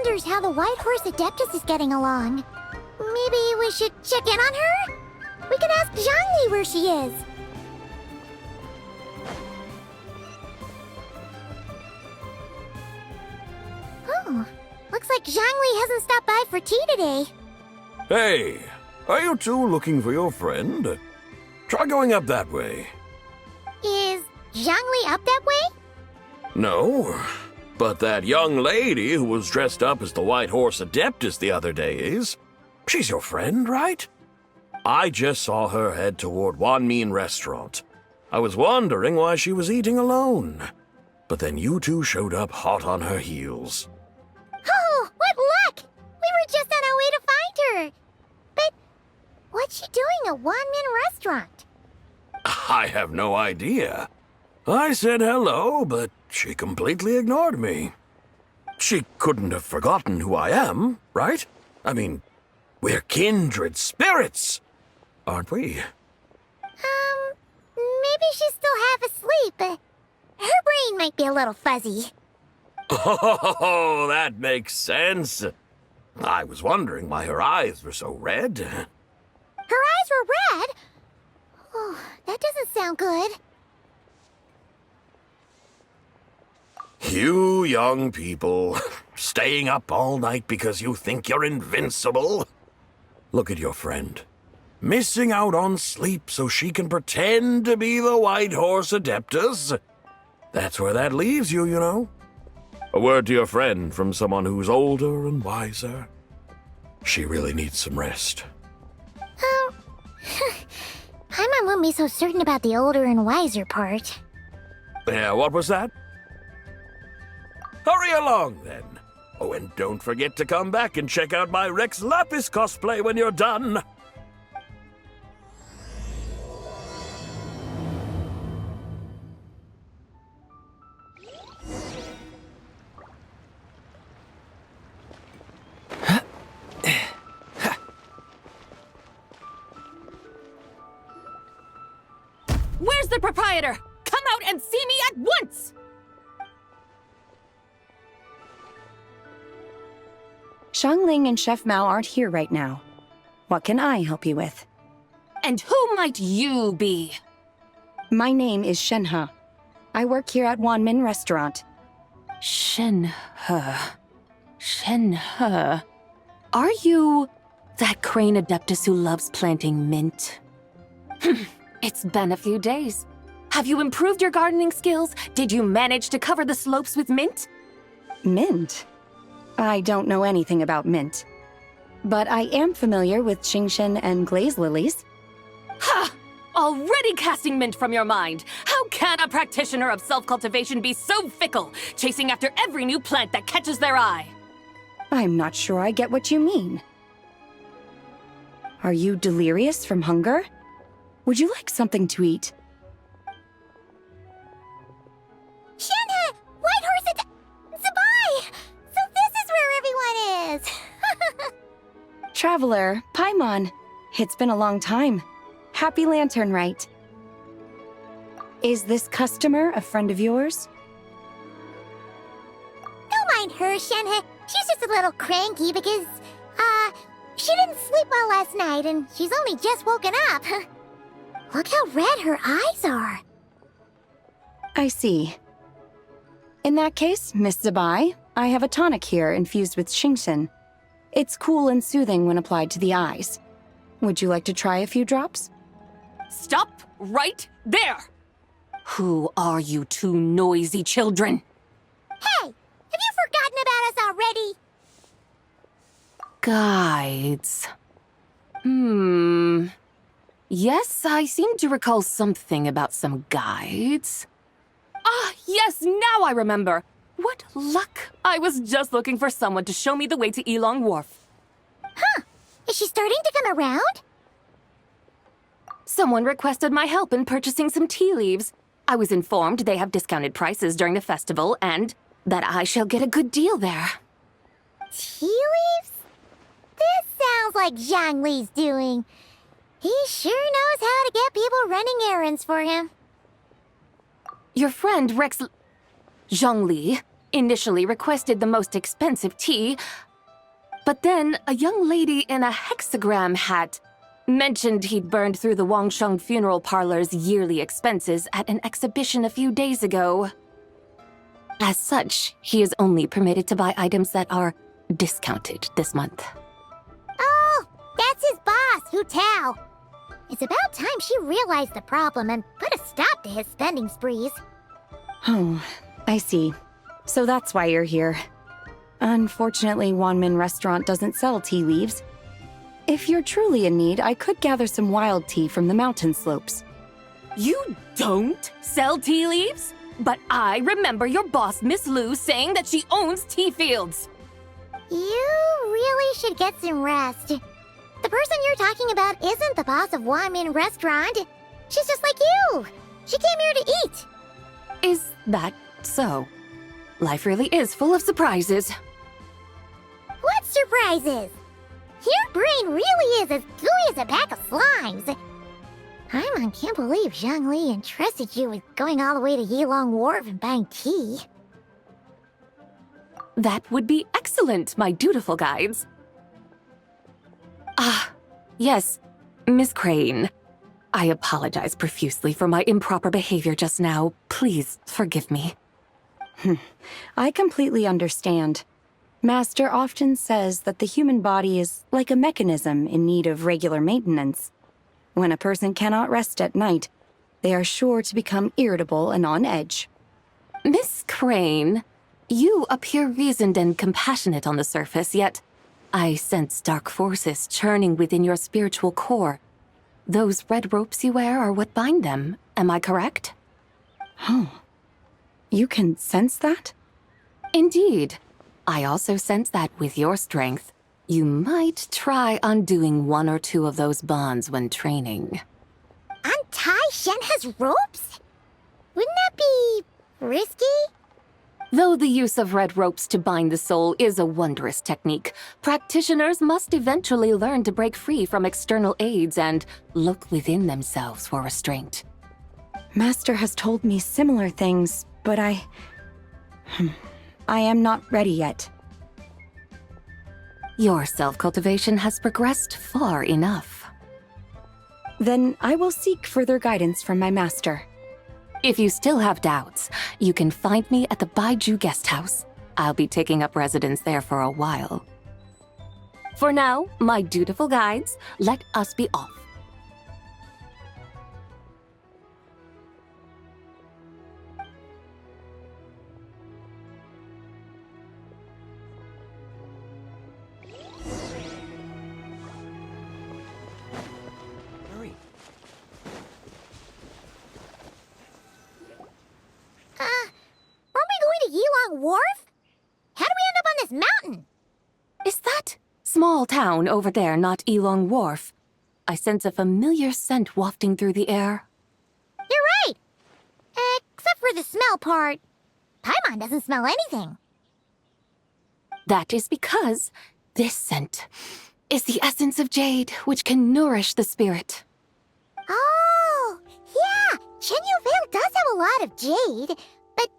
wonders how the White Horse Adeptus is getting along. Maybe we should check in on her? We can ask Zhangli where she is. Oh, looks like Zhangli hasn't stopped by for tea today. Hey, are you two looking for your friend? Try going up that way. Is Zhangli up that way? No, but that young lady who was dressed up as the White Horse Adeptus the other day is. She's your friend, right? I just saw her head toward Wanmin Restaurant. I was wondering why she was eating alone. But then you two showed up hot on her heels. Oh, what luck! We were just on our way to find her. But what's she doing at Wanmin Restaurant? I have no idea. I said hello, but she completely ignored me. She couldn't have forgotten who I am, right? I mean, we're kindred spirits, aren't we? Maybe she's still half asleep. Her brain might be a little fuzzy. Oh, that makes sense. I was wondering why her eyes were so red. Her eyes were red? Oh, that doesn't sound good. You young people, staying up all night because you think you're invincible. Look at your friend. Missing out on sleep so she can pretend to be the White Horse Adeptus. That's where that leaves you, you know. A word to your friend from someone who's older and wiser. She really needs some rest. Paimon wouldn't be so certain about the older and wiser part. Yeah, what was that? Hurry along, then. Oh, and don't forget to come back and check out my Rex Lapis cosplay when you're done. Where's the proprietor? Come out and see me at once! Xiangling and Chef Mao aren't here right now. What can I help you with? And who might you be? My name is Shenhe. I work here at Wanmin Restaurant. Shenhe. Shenhe. Are you that crane adeptus who loves planting mint? It's been a few days. Have you improved your gardening skills? Did you manage to cover the slopes with mint? Mint? I don't know anything about mint. But I am familiar with Genshin and glaze lilies. Ha! Already casting mint from your mind. How can a practitioner of self-cultivation be so fickle, chasing after every new plant that catches their eye? I'm not sure I get what you mean. Are you delirious from hunger? Would you like something to eat? Shenhe! White Horse Zabai! So this is where everyone is! Traveler, Paimon. It's been a long time. Happy Lanternlit. Is this customer a friend of yours? Don't mind her, Shenhe. She's just a little cranky because, she didn't sleep well last night and she's only just woken up. Look how red her eyes are. I see. In that case, Miss Zabai, I have a tonic here infused with Genshin. It's cool and soothing when applied to the eyes. Would you like to try a few drops? Stop right there! Who are you two noisy children? Hey, have you forgotten about us already? Guides. Yes, I seem to recall something about some guides. Ah, yes, now I remember. What luck! I was just looking for someone to show me the way to Elong Wharf. Huh. Is she starting to come around? Someone requested my help in purchasing some tea leaves. I was informed they have discounted prices during the festival and that I shall get a good deal there. Tea leaves? This sounds like Zhangli's doing. He sure knows how to get people running errands for him. Your friend Rex Zhangli initially requested the most expensive tea, but then a young lady in a hexagram hat mentioned he'd burned through the Wangsheng funeral parlor's yearly expenses at an exhibition a few days ago. As such, he is only permitted to buy items that are discounted this month. Oh, that's his boss, Hu Tao. It's about time she realized the problem and put a stop to his spending sprees. Oh, I see. So that's why you're here. Unfortunately, Wanmin Restaurant doesn't sell tea leaves. If you're truly in need, I could gather some wild tea from the mountain slopes. You don't sell tea leaves? But I remember your boss, Miss Lu, saying that she owns tea fields. You really should get some rest. The person you're talking about isn't the boss of Wanmin Restaurant. She's just like you. She came here to eat. Is that so? Life really is full of surprises. What surprises? Your brain really is as gooey as a pack of slimes. Paimon can't believe Zhongli entrusted you with going all the way to Yilong Wharf and buying tea. That would be excellent, my dutiful guides. Ah, yes, Miss Crane. I apologize profusely for my improper behavior just now. Please forgive me. I completely understand. Master often says that the human body is like a mechanism in need of regular maintenance. When a person cannot rest at night, they are sure to become irritable and on edge. Miss Crane, you appear reasoned and compassionate on the surface, yet I sense dark forces churning within your spiritual core. Those red ropes you wear are what bind them, am I correct? Oh, you can sense that? Indeed. I also sense that with your strength, you might try undoing one or two of those bonds when training. Untie Shenhe's ropes? Wouldn't that be risky? Though the use of red ropes to bind the soul is a wondrous technique, practitioners must eventually learn to break free from external aids and look within themselves for restraint. Master has told me similar things, but I am not ready yet. Your self-cultivation has progressed far enough. Then I will seek further guidance from my master. If you still have doubts, you can find me at the Baiju Guest House. I'll be taking up residence there for a while. For now, my dutiful guides, let us be off. Aren't we going to Yilong Wharf? How do we end up on this mountain? Is that small town over there not Yilong Wharf? I sense a familiar scent wafting through the air. You're right. Except for the smell part. Paimon doesn't smell anything. That is because this scent is the essence of jade, which can nourish the spirit. Oh, yeah. Shenyu Vale does have a lot of jade, but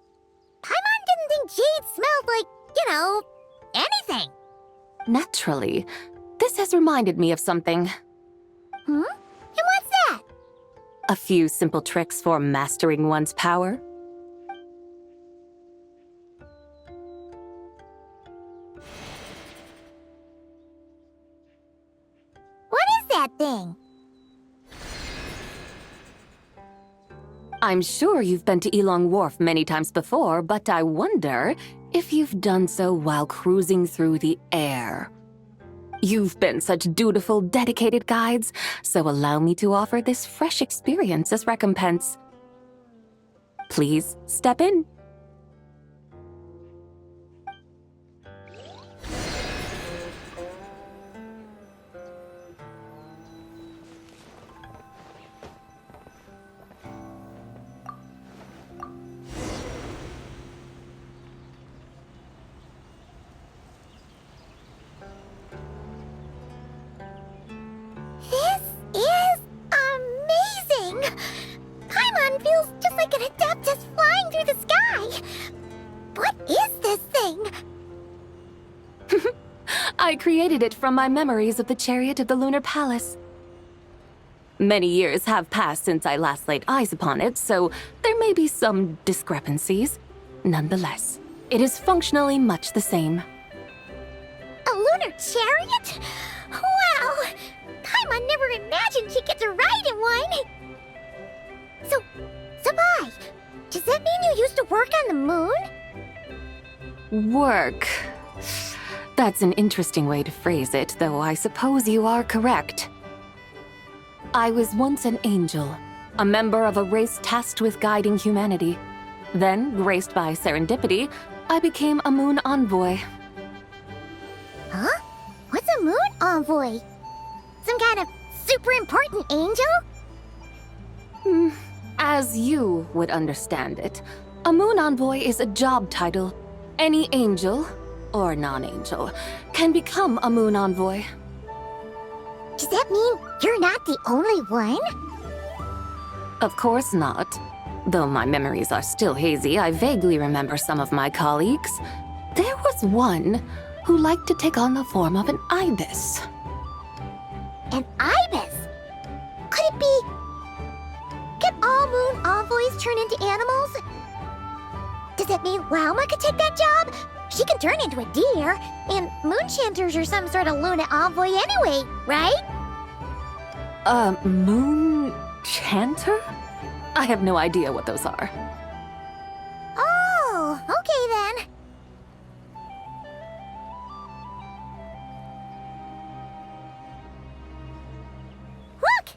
Paimon didn't think jade smelled like, anything. Naturally, this has reminded me of something. And what's that? A few simple tricks for mastering one's power. What is that thing? I'm sure you've been to Yilong Wharf many times before, but I wonder if you've done so while cruising through the air. You've been such dutiful, dedicated guides, so allow me to offer this fresh experience as recompense. Please step in. This is amazing! Paimon feels just like an Adeptus flying through the sky! I created it from my memories of the chariot of the Lunar Palace. Many years have passed since I last laid eyes upon it, so there may be some discrepancies. Nonetheless, it is functionally much the same. A lunar chariot? Wow! Paimon never imagined she'd get to ride in one! So, Sabai, does that mean you used to work on the moon? Work. That's an interesting way to phrase it, though I suppose you are correct. I was once an angel, a member of a race tasked with guiding humanity. Then, graced by serendipity, I became a moon envoy. Huh? What's a moon envoy? Some kind of super important angel? As you would understand it, a moon envoy is a job title. Any angel, or non-angel, can become a moon envoy. Does that mean you're not the only one? Of course not. Though my memories are still hazy, I vaguely remember some of my colleagues. There was one who liked to take on the form of an ibis. An ibis? Could it be... Can all moon envoys turn into animals? Does that mean Lauma could take that job? She can turn into a deer, and moonchanters are some sort of Luna envoy anyway, right? Moon chanter? I have no idea what those are. Oh, okay then. Look!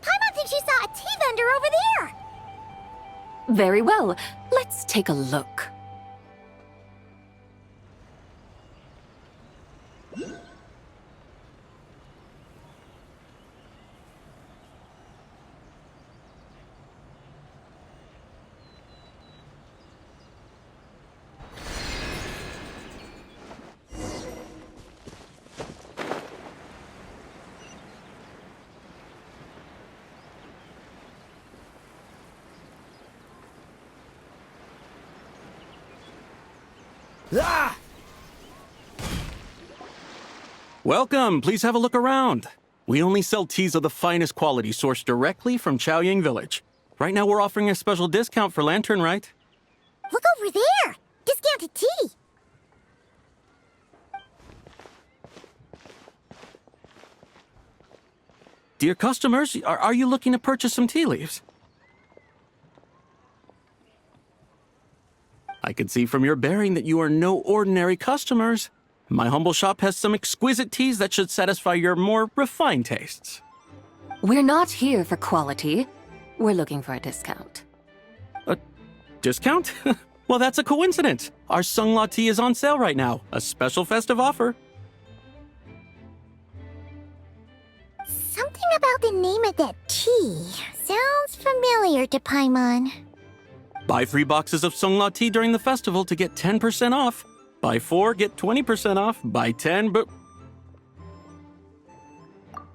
Paimon thinks she saw a tea vendor over there! Very well. Let's take a look. Ah! Welcome, please have a look around. We only sell teas of the finest quality sourced directly from Chaoying Village. Right now we're offering a special discount for Lanternlit. Look over there! Discounted tea! Dear customers, are you looking to purchase some tea leaves? I can see from your bearing that you are no ordinary customers. My humble shop has some exquisite teas that should satisfy your more refined tastes. We're not here for quality. We're looking for a discount. A discount? Well, that's a coincidence. Our Sunglaw tea is on sale right now. A special festive offer. Something about the name of that tea sounds familiar to Paimon. Buy 3 boxes of Sunglaw tea during the festival to get 10% off. Buy 4, get 20% off. Buy 10, but...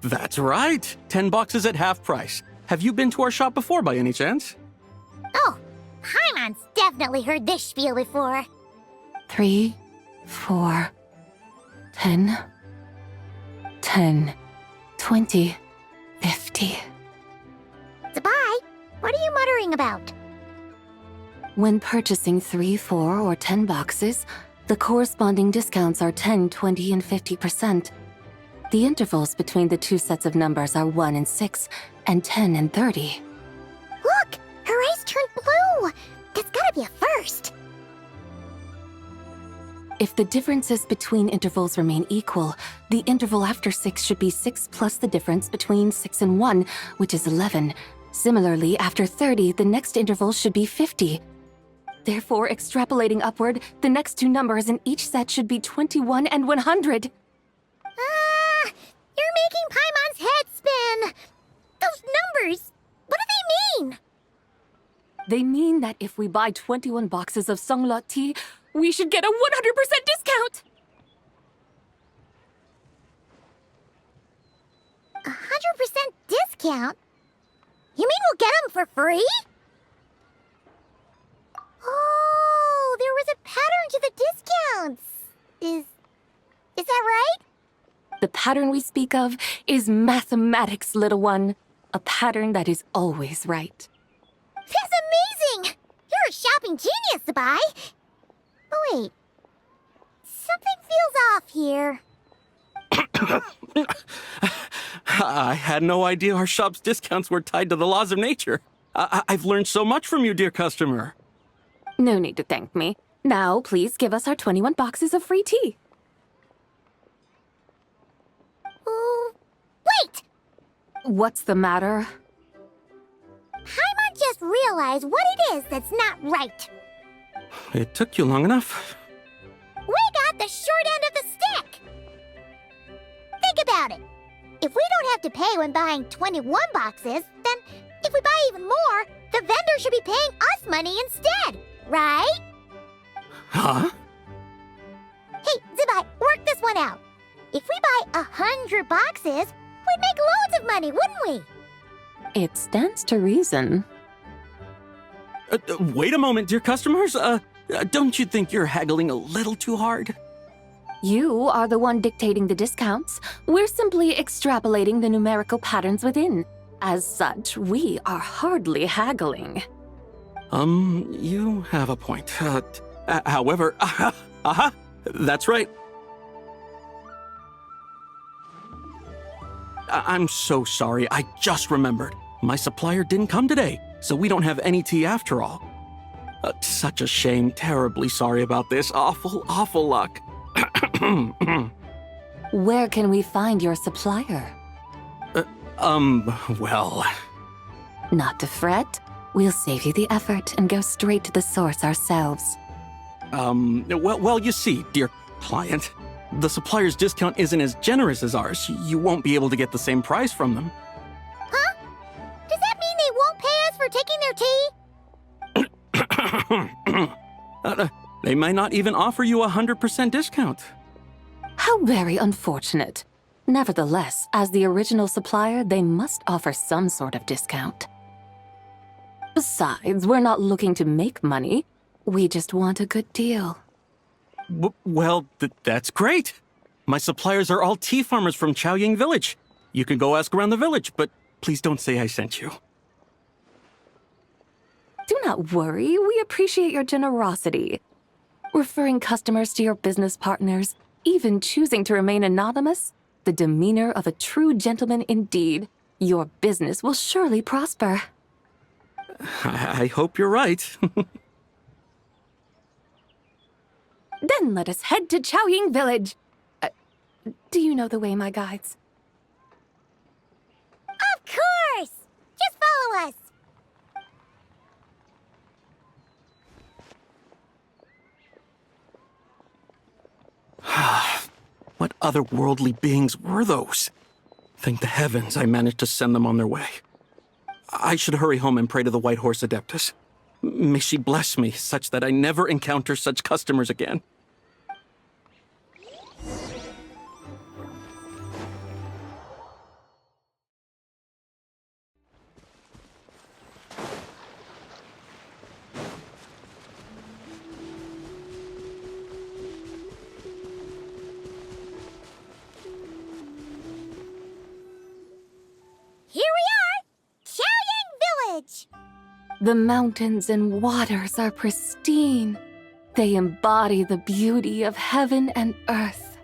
That's right! 10 boxes at half price. Have you been to our shop before by any chance? Oh, Paimon's definitely heard this spiel before. 3, 4, 10, 10, 20, 50. Sabai, what are you muttering about? When purchasing 3, 4, or 10 boxes, the corresponding discounts are 10, 20, and 50%. The intervals between the two sets of numbers are 1 and 6, and 10 and 30. Look! Her eyes turned blue! That's gotta be a first! If the differences between intervals remain equal, the interval after 6 should be 6 plus the difference between 6 and 1, which is 11. Similarly, after 30, the next interval should be 50. Therefore, extrapolating upward, the next two numbers in each set should be 21 and 100. You're making Paimon's head spin! Those numbers, what do they mean? They mean that if we buy 21 boxes of Sunglaw tea, we should get a 100% discount! 100% discount? You mean we'll get them for free? Oh, there was a pattern to the discounts. Is that right? the pattern we speak of is mathematics, little one. A pattern that is always right. That's amazing! You're a shopping genius, Sabai. Oh, wait. Something feels off here. I had no idea our shop's discounts were tied to the laws of nature. I've learned so much from you, dear customer. No need to thank me. Now, please give us our 21 boxes of free tea. Wait! What's the matter? Paimon just realized what it is that's not right. It took you long enough. We got the short end of the stick! Think about it. If we don't have to pay when buying 21 boxes, then if we buy even more, the vendor should be paying us money instead, right? Huh? Hey, Zibai, work this one out. If we buy 100 boxes, we'd make loads of money, wouldn't we? It stands to reason. Wait a moment, dear customers. Don't you think you're haggling a little too hard? You are the one dictating the discounts. We're simply extrapolating the numerical patterns within. As such, we are hardly haggling. You have a point. However, that's right. I'm so sorry. I just remembered. My supplier didn't come today, so we don't have any tea after all. Such a shame. Terribly sorry about this. Awful luck. Where can we find your supplier? Well... Not to fret. We'll save you the effort and go straight to the source ourselves. Well, you see, dear client, the supplier's discount isn't as generous as ours. You won't be able to get the same price from them. Huh? Does that mean they won't pay us for taking their tea? They might not even offer you a 100% discount. How very unfortunate. Nevertheless, as the original supplier, they must offer some sort of discount. Besides, we're not looking to make money. We just want a good deal. Well, that's great. My suppliers are all tea farmers from Chaoying Village. You can go ask around the village, but please don't say I sent you. Do not worry, we appreciate your generosity. Referring customers to your business partners, even choosing to remain anonymous, the demeanor of a true gentleman indeed. Your business will surely prosper. I hope you're right. Then let us head to Chaoying Village. Do you know the way, my guides? Of course! Just follow us. What otherworldly beings were those? Thank the heavens I managed to send them on their way. I should hurry home and pray to the White Horse Adeptus. May she bless me such that I never encounter such customers again. Here we are! Chaoying Village! The mountains and waters are pristine. They embody the beauty of heaven and earth.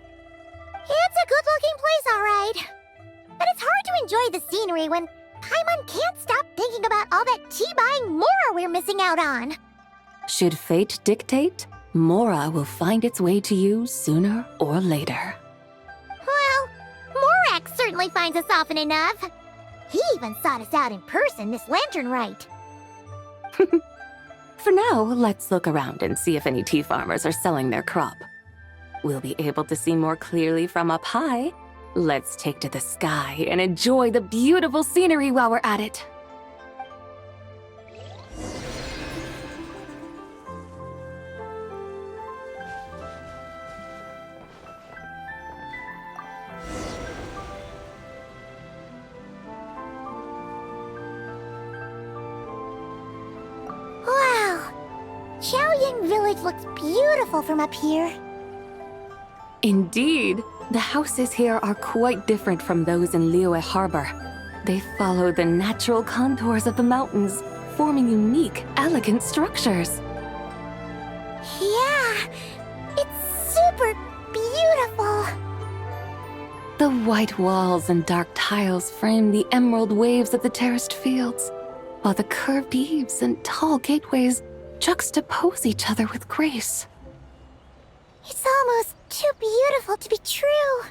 It's a good-looking place, all right. But it's hard to enjoy the scenery when Paimon can't stop thinking about all that tea-buying Mora we're missing out on. Should fate dictate, Mora will find its way to you sooner or later. Well, Morak certainly finds us often enough. He even sought us out in person this Lanternlit. For now, let's look around and see if any tea farmers are selling their crop. We'll be able to see more clearly from up high. Let's take to the sky and enjoy the beautiful scenery while we're at it. Wow! Chaoying Village looks beautiful from up here. Indeed, The houses here are quite different from those in Liyue Harbor. They follow the natural contours of the mountains, forming unique, elegant structures. Yeah, it's super beautiful. The white walls and dark tiles frame the emerald waves of the terraced fields, while the curved eaves and tall gateways juxtapose each other with grace. It's almost too beautiful to be true.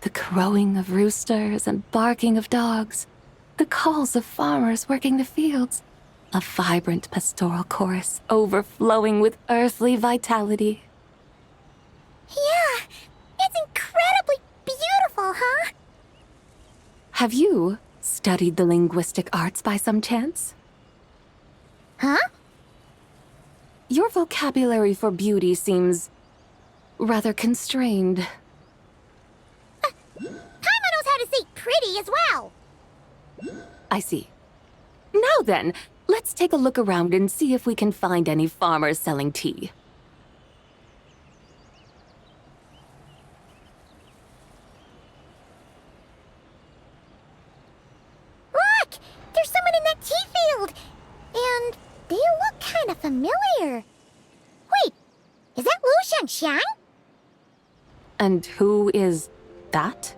The crowing of roosters and barking of dogs, the calls of farmers working the fields, a vibrant pastoral chorus overflowing with earthly vitality. Yeah, it's incredibly beautiful, huh? Have you studied the linguistic arts by some chance? Huh? Your vocabulary for beauty seems rather constrained. Paimon knows how to say pretty as well. I see. Now then, let's take a look around and see if we can find any farmers selling tea. Look! There's someone in that tea field! And they look kind of familiar. Wait, is that Lu Shangxiang? And who is that?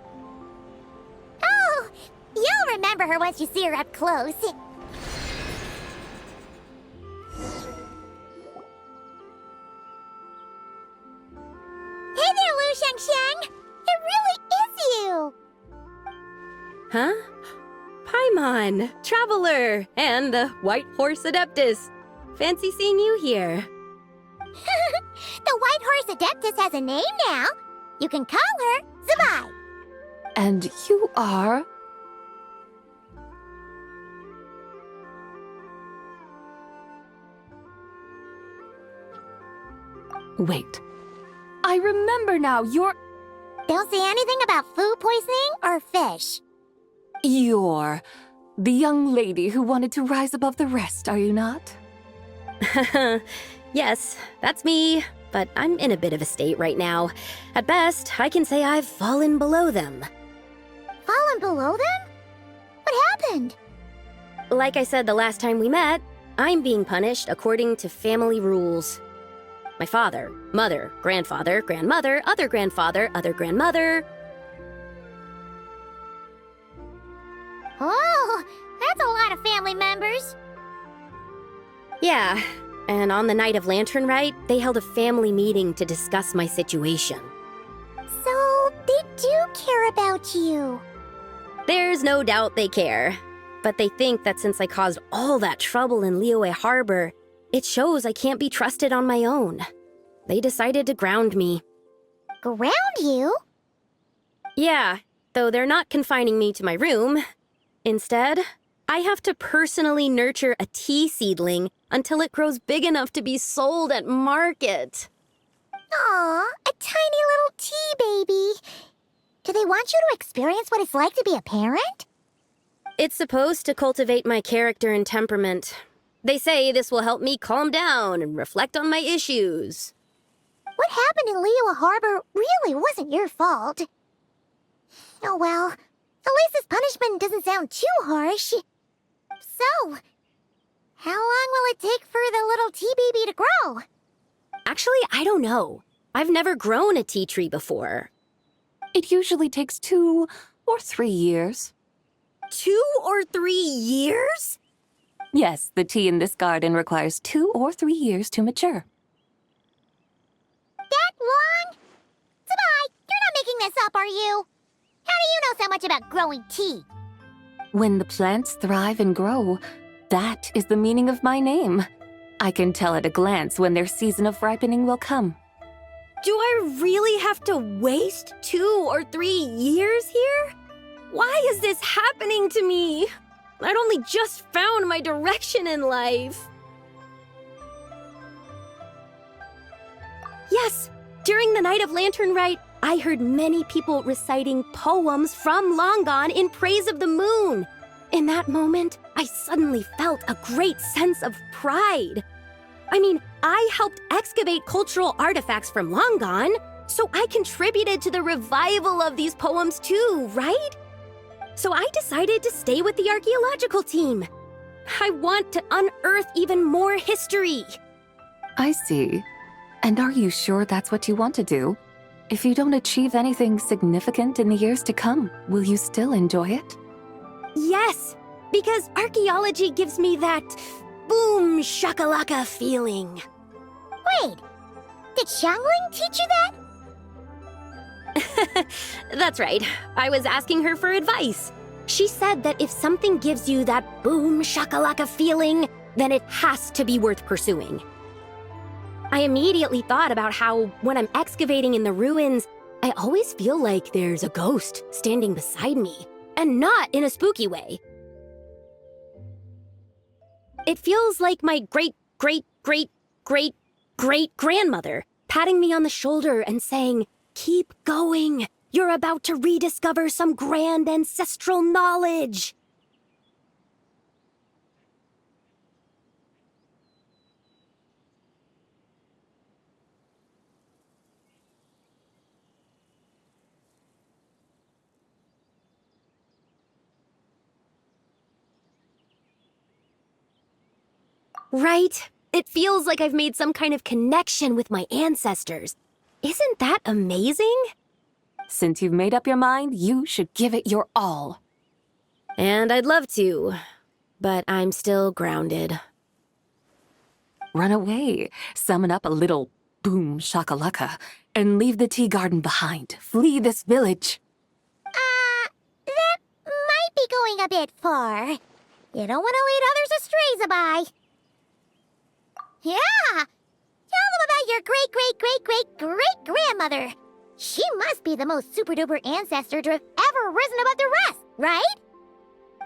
Oh, you'll remember her once you see her up close. Hey there, Lu Shangxiang! It really is you! Huh? Paimon, Traveler, and the White Horse Adeptus. Fancy seeing you here. The White Horse Adeptus has a name now. You can call her Zabai. And you are... Wait. I remember now, you're... Don't say anything about food poisoning or fish. You're the young lady who wanted to rise above the rest, are you not? Yes, that's me, but I'm in a bit of a state right now. At best, I can say I've fallen below them. Fallen below them? What happened? Like I said the last time we met, I'm being punished according to family rules. My father, mother, grandfather, grandmother, other grandfather, other grandmother. Oh, that's a lot of family members. Yeah, and on the night of Lanternlit, they held a family meeting to discuss my situation. So, they do care about you. There's no doubt they care. But they think that since I caused all that trouble in Liyue Harbor, it shows I can't be trusted on my own. They decided to ground me. Ground you? Yeah, though they're not confining me to my room. Instead, I have to personally nurture a tea seedling until it grows big enough to be sold at market. Aw, a tiny little tea baby. Do they want you to experience what it's like to be a parent? It's supposed to cultivate my character and temperament. They say this will help me calm down and reflect on my issues. What happened in Liyue Harbor really wasn't your fault. Oh well, at least this punishment doesn't sound too harsh. So, how long will it take for the little tea baby to grow? Actually, I don't know. I've never grown a tea tree before. It usually takes 2 or 3 years. 2 or 3 years? Yes, the tea in this garden requires 2 or 3 years to mature. That long? Zabai, you're not making this up, are you? How do you know so much about growing tea? When the plants thrive and grow, that is the meaning of my name. I can tell at a glance when their season of ripening will come. Do I really have to waste 2 or 3 years here? Why is this happening to me? I'd only just found my direction in life. Yes, during the night of Lanternlit, I heard many people reciting poems from long gone in praise of the moon. In that moment, I suddenly felt a great sense of pride. I mean, I helped excavate cultural artifacts from long gone. So I contributed to the revival of these poems too, right? So I decided to stay with the archaeological team. I want to unearth even more history. I see. And are you sure that's what you want to do? If you don't achieve anything significant in the years to come, will you still enjoy it? Yes, because archaeology gives me that boom shakalaka feeling. Wait, did Xiangling teach you that? That's right. I was asking her for advice. She said that if something gives you that boom shakalaka feeling, then it has to be worth pursuing. I immediately thought about how when I'm excavating in the ruins, I always feel like there's a ghost standing beside me, and not in a spooky way. It feels like my great-great-great-great-great-grandmother patting me on the shoulder and saying, "Keep going. You're about to rediscover some grand ancestral knowledge." Right? It feels like I've made some kind of connection with my ancestors. Isn't that amazing? Since you've made up your mind, you should give it your all. And I'd love to, but I'm still grounded. Run away, summon up a little boom shakalaka, and leave the tea garden behind. Flee this village. That might be going a bit far. You don't want to lead others astray, Zabai. Yeah! Tell them about your great-great-great-great-great-grandmother. She must be the most super-duper ancestor to have ever risen above the rest, right?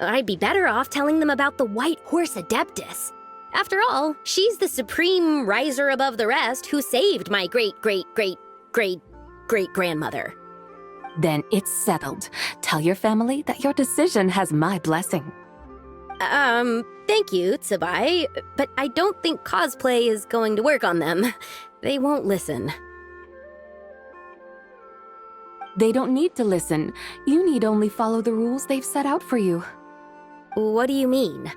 I'd be better off telling them about the White Horse Adeptus. After all, she's the supreme riser above the rest who saved my great-great-great-great-great-grandmother. Then it's settled. Tell your family that your decision has my blessing. Thank you, Tsubai, but I don't think cosplay is going to work on them. They won't listen. They don't need to listen. You need only follow the rules they've set out for you. What do you mean?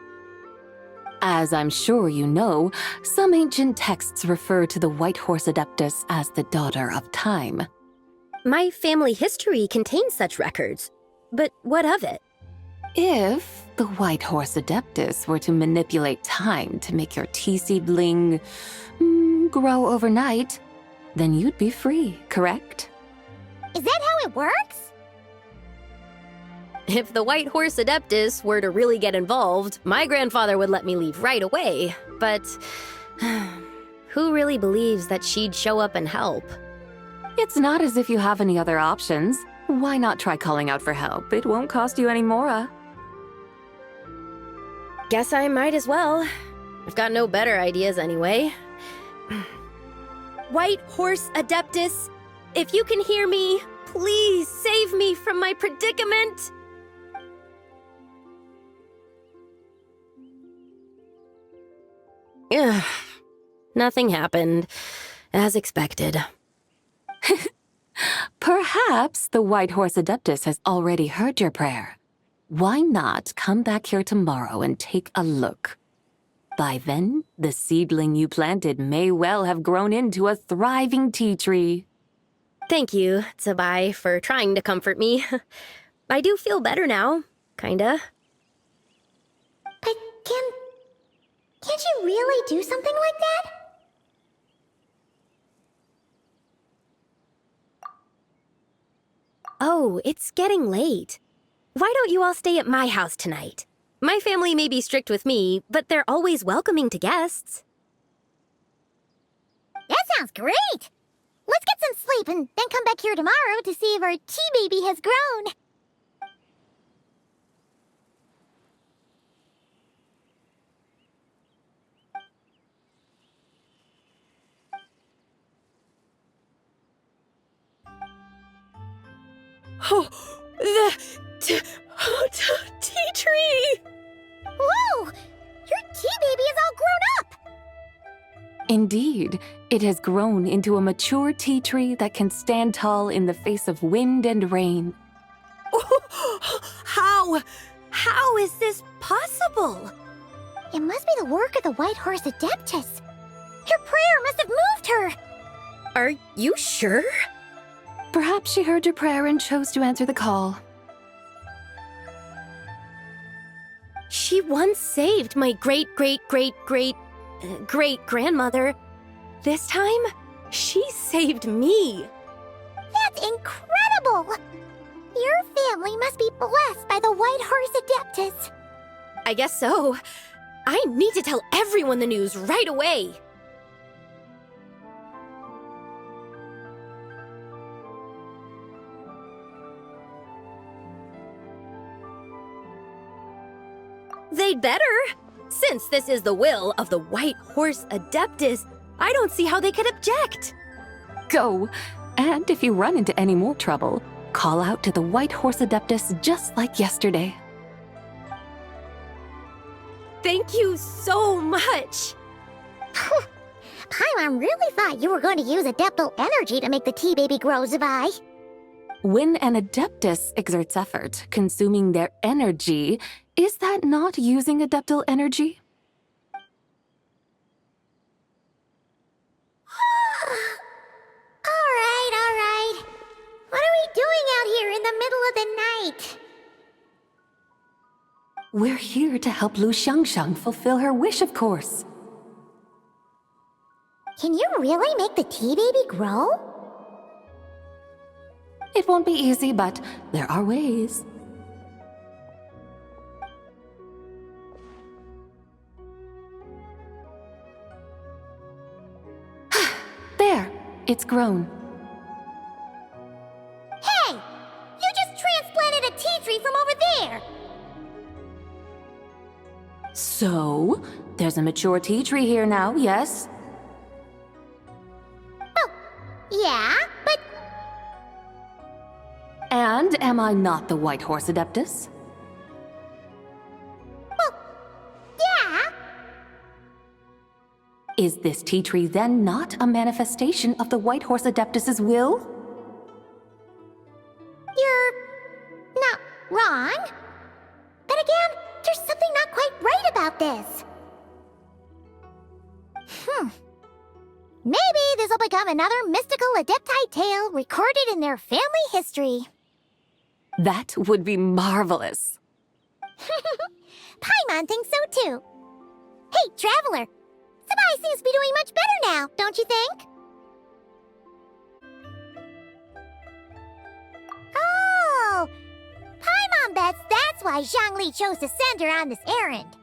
As I'm sure you know, some ancient texts refer to the White Horse Adeptus as the Daughter of Time. My family history contains such records, but what of it? If the White Horse Adeptus were to manipulate time to make your tea seedling grow overnight, then you'd be free, correct? Is that how it works? If the White Horse Adeptus were to really get involved, my grandfather would let me leave right away, but who really believes that she'd show up and help? It's not as if you have any other options. Why not try calling out for help? It won't cost you any more. Guess I might as well. I've got no better ideas anyway. White Horse Adeptus, if you can hear me, please save me from my predicament! Ugh. Nothing happened, as expected. Perhaps the White Horse Adeptus has already heard your prayer. Why not come back here tomorrow and take a look? By then, the seedling you planted may well have grown into a thriving tea tree. Thank you, Tsubai, for trying to comfort me. I do feel better now, kinda. But can't you really do something like that? Oh, it's getting late. Why don't you all stay at my house tonight? My family may be strict with me, but they're always welcoming to guests. That sounds great! Let's get some sleep and then come back here tomorrow to see if our tea baby has grown. Oh, the tea tree! Whoa! Your tea baby is all grown up! Indeed, it has grown into a mature tea tree that can stand tall in the face of wind and rain. How is this possible? It must be the work of the White Horse Adeptus. Her prayer must have moved her. Are you sure? Perhaps she heard your prayer and chose to answer the call. She once saved my great-great-great-great-great-grandmother. This time, she saved me. That's incredible! Your family must be blessed by the White Horse Adeptus. I guess so. I need to tell everyone the news right away. They'd better. Since this is the will of the White Horse Adeptus, I don't see how they could object. Go! And if you run into any more trouble, call out to the White Horse Adeptus just like yesterday. Thank you so much. Paimon really thought you were going to use Adeptal energy to make the tea baby grow, Zabai. When an Adeptus exerts effort, consuming their energy, is that not using Adeptal energy? All right. What are we doing out here in the middle of the night? We're here to help Lu Xiangxiang fulfill her wish, of course. Can you really make the tea baby grow? It won't be easy, but there are ways. There, it's grown. Hey! You just transplanted a tea tree from over there! So, there's a mature tea tree here now, yes? Well, yeah, but And am I not the White Horse Adeptus? yeah. Is this tea tree then not a manifestation of the White Horse Adeptus's will? You're not wrong. But again, there's something not quite right about this. Maybe this will become another mystical Adepti tale recorded in their family history. That would be marvelous. Paimon thinks so too. Hey, Traveler! Sabai seems to be doing much better now, don't you think? Oh! Paimon bets that's why Zhongli chose to send her on this errand.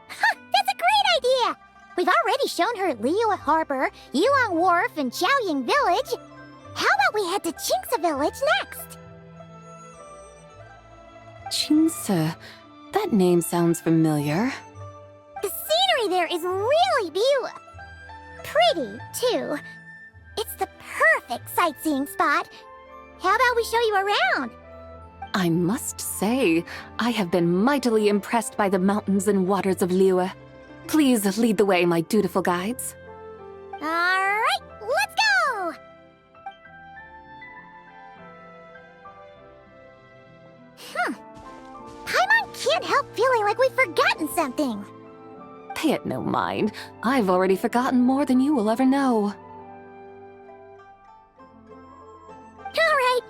That's a great idea! We've already shown her Liyue Harbor, Yulong Wharf, and Xiaoying Village. How about we head to Qingce Village next? Qingce, that name sounds familiar. The scenery there is really beautiful. Pretty, too. It's the perfect sightseeing spot. How about we show you around? I must say, I have been mightily impressed by the mountains and waters of Liyue. Please lead the way, my dutiful guides. All right, let's go! Paimon can't help feeling like we've forgotten something. Pay it no mind. I've already forgotten more than you will ever know. All right.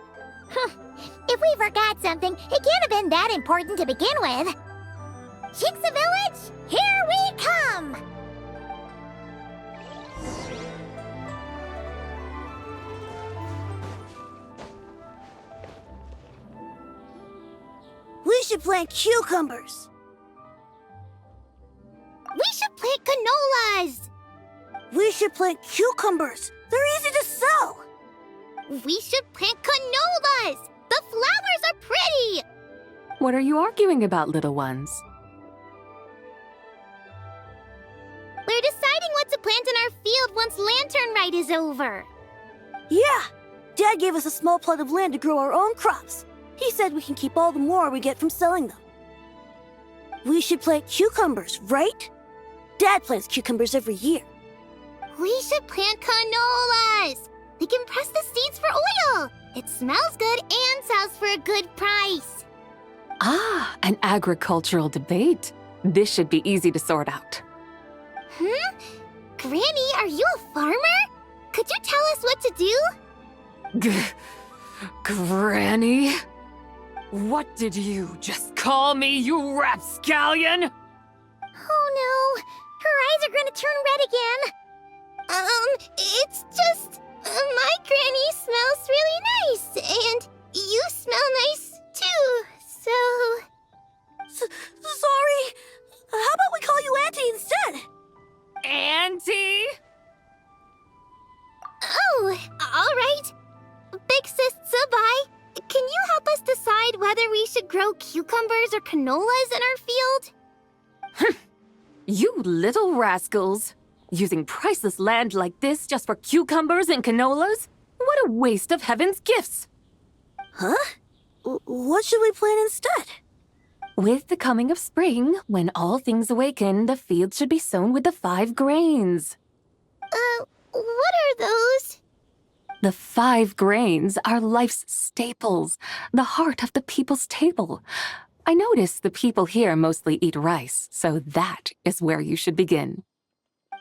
If we forgot something, it can't have been that important to begin with. Qingce Village, here we come! We should plant cucumbers. We should plant canolas! We should plant cucumbers. They're easy to sow. We should plant canolas! The flowers are pretty! What are you arguing about, little ones? We're deciding what to plant in our field once Lanternlit is over. Yeah. Dad gave us a small plot of land to grow our own crops. He said we can keep all the more we get from selling them. We should plant cucumbers, right? Dad plants cucumbers every year. We should plant canolas! We can press the seeds for oil! It smells good and sells for a good price. Ah, an agricultural debate. This should be easy to sort out. Granny, are you a farmer? Could you tell us what to do? Granny? What did you just call me, you rapscallion? Oh no, her eyes are gonna turn red again. It's just, my granny smells really nice, and you smell nice too, so... Sorry. How about we call you Auntie instead? Auntie? Oh, alright. Big Sis Zubai, can you help us decide whether we should grow cucumbers or canolas in our field? You little rascals. Using priceless land like this just for cucumbers and canolas? What a waste of heaven's gifts! Huh? What should we plant instead? With the coming of spring, when all things awaken, the field should be sown with the 5 grains. What are those? The 5 grains are life's staples, the heart of the people's table. I notice the people here mostly eat rice, so that is where you should begin.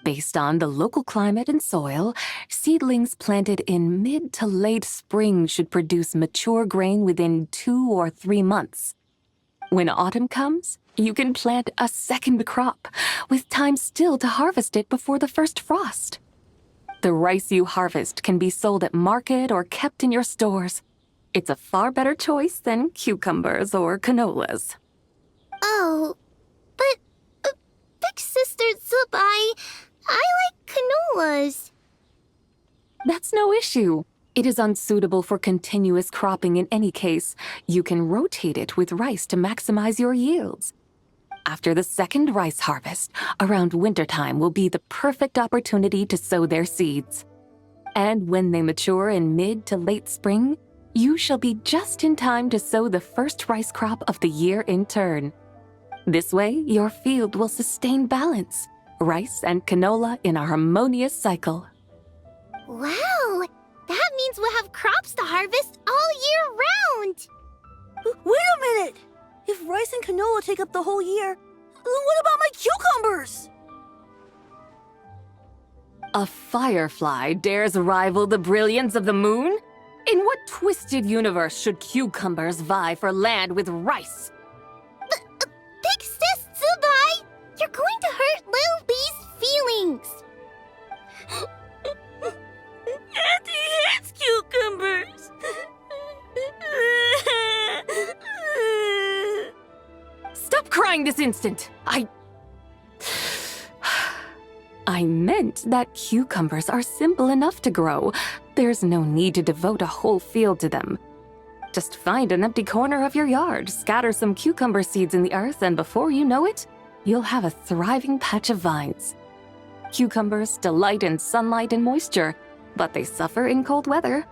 Based on the local climate and soil, seedlings planted in mid to late spring should produce mature grain within 2 or 3 months. When autumn comes, you can plant a second crop, with time still to harvest it before the first frost. The rice you harvest can be sold at market or kept in your stores. It's a far better choice than cucumbers or canolas. Oh, but, Big Sister Zubai, I like canolas. That's no issue. It is unsuitable for continuous cropping in any case. You can rotate it with rice to maximize your yields. After the second rice harvest, around wintertime will be the perfect opportunity to sow their seeds. And when they mature in mid to late spring, you shall be just in time to sow the first rice crop of the year in turn. This way, your field will sustain balance, rice and canola in a harmonious cycle. Wow, that means we'll have crops to harvest all year round. Wait a minute! If rice and canola take up the whole year, then what about my cucumbers? A firefly dares rival the brilliance of the moon? In what twisted universe should cucumbers vie for land with rice? Big Sis Zubai, you're going to hurt Lil Bee's feelings. Auntie hates cucumbers. Stop crying this instant! I meant that cucumbers are simple enough to grow. There's no need to devote a whole field to them. Just find an empty corner of your yard, scatter some cucumber seeds in the earth, and before you know it, you'll have a thriving patch of vines. Cucumbers delight in sunlight and moisture, but they suffer in cold weather.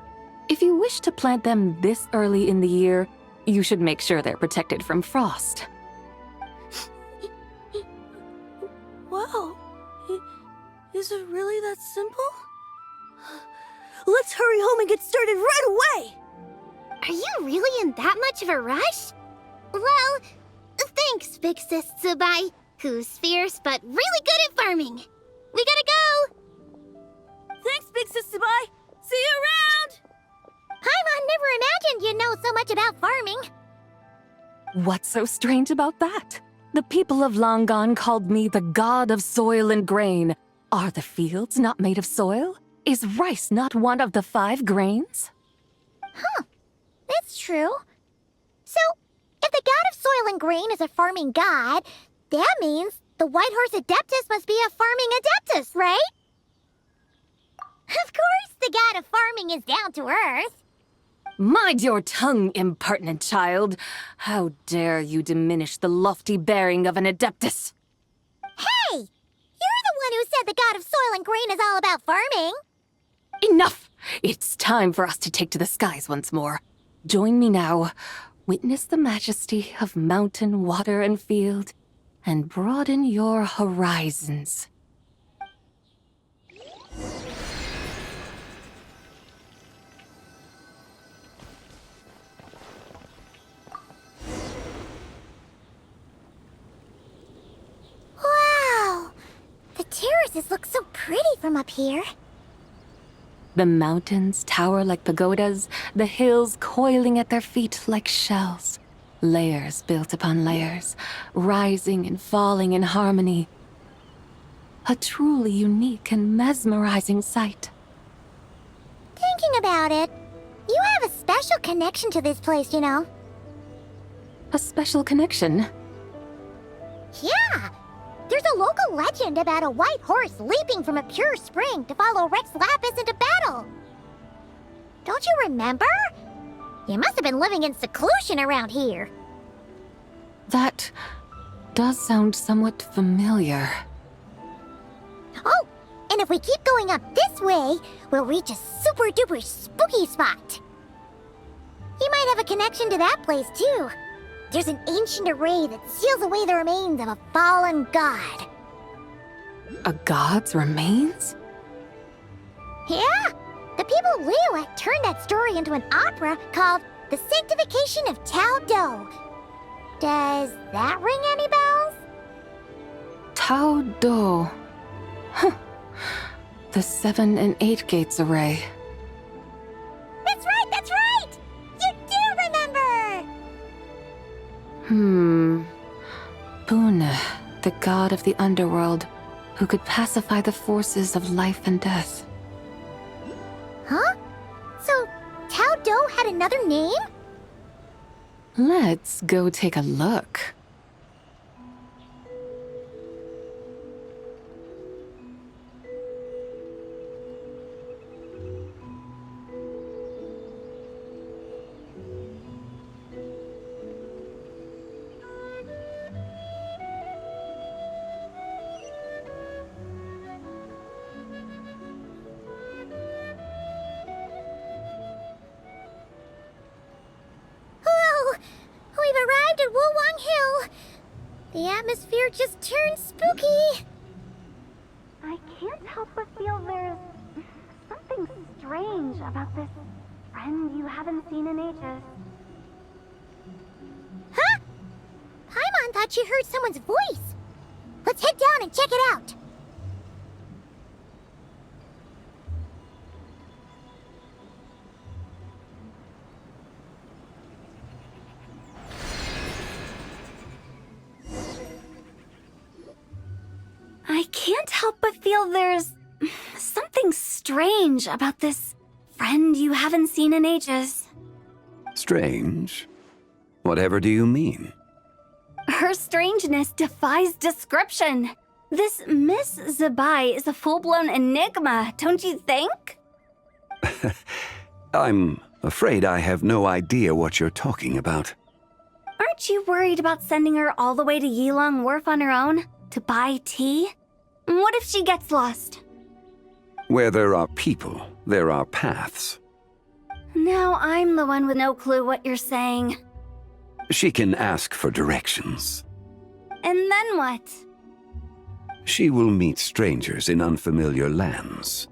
If you wish to plant them this early in the year, you should make sure they're protected from frost. Wow. Is it really that simple? Let's hurry home and get started right away! Are you really in that much of a rush? Well, thanks, Big Sis Zubai, who's fierce but really good at farming. We gotta go! Thanks, Big Sis Zubai! See you around! Paimon never imagined you'd know so much about farming. What's so strange about that? The people of Long Gone called me the god of soil and grain. Are the fields not made of soil? Is rice not one of the 5 grains? That's true. So, if the god of soil and grain is a farming god, that means the White Horse Adeptus must be a farming adeptus, right? Of course the god of farming is down to earth. Mind your tongue, impertinent child. How dare you diminish the lofty bearing of an adeptus? Hey! You're the one who said the god of soil and grain is all about farming. Enough! It's time for us to take to the skies once more. Join me now. Witness the majesty of mountain, water, and field. and broaden your horizons. Wow! The terraces look so pretty from up here. The mountains tower like pagodas, the hills coiling at their feet like shells. Layers built upon layers, rising and falling in harmony. A truly unique and mesmerizing sight. Thinking about it, you have a special connection to this place, you know. A special connection. Yeah! There's a local legend about a white horse leaping from a pure spring to follow Rex Lapis into battle. Don't you remember? You must have been living in seclusion around here. That does sound somewhat familiar. Oh, and if we keep going up this way, we'll reach a super duper spooky spot. You might have a connection to that place too. There's an ancient array that seals away the remains of a fallen god. A god's remains? Yeah? The people of Liyue turned that story into an opera called The Sanctification of Tao Do. Does that ring any bells? Tao Do. Huh. The 7 and 8 gates array. That's right, that's right! You do remember! Bune, the god of the underworld, who could pacify the forces of life and death. Huh? So, Tao Do had another name? Let's go take a look. Whoa! We've arrived at Wulwang Hill. The atmosphere just turned spooky. I can't help but feel there's something strange about this friend you haven't seen in ages. Huh? Paimon thought she heard someone's voice. Let's head down and check it out. I can't help but feel there's something strange about this friend you haven't seen in ages. Strange? Whatever do you mean? Her strangeness defies description. This Miss Zabai is a full-blown enigma, don't you think? I'm afraid I have no idea what you're talking about. Aren't you worried about sending her all the way to Yilong Wharf on her own to buy tea? What if she gets lost? Where there are people, there are paths. Now I'm the one with no clue what you're saying. She can ask for directions. And then what? She will meet strangers in unfamiliar lands,